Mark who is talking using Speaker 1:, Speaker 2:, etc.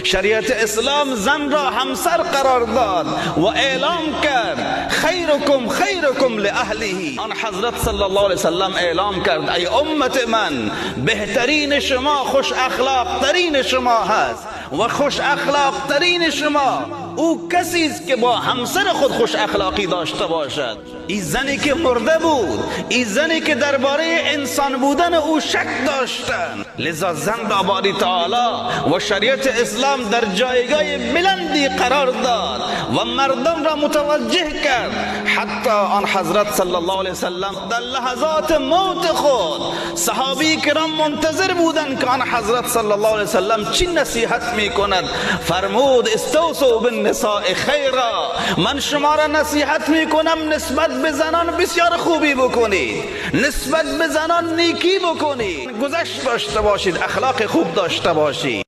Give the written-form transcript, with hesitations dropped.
Speaker 1: شریعت اسلام زن را همسر قرار داد و اعلام کرد خیرکم خیرکم لاهله. آن حضرت صلی الله علیه وسلم اعلام کرد ای امت من، بهترین شما خوش اخلاق ترین شما هست و خوش اخلاق ترین شما او کسی است که با همسر خود خوش اخلاقی داشته باشد. این زنی که مرده بود، این زنی که درباره انسان بودن او شک داشتند، لذا زن را باری تعالی و شریعت اسلام در جایگاه بلندی قرار داد و مردم را متوجه کرد. حتی آن حضرت صلی الله علیه وسلم در لحظات موت خود صحابی کرام منتظر بودند که آن حضرت صلی الله علیه وسلم چی نصیحت میکند. فرمود استوصوا بالنساء خیرا، من شما را نصیحت میکنم نسبت به زنان بسیار خوبی بکنید، نسبت به زنان نیکی بکنید، گذشت داشته باشید، اخلاق خوب داشته باشید.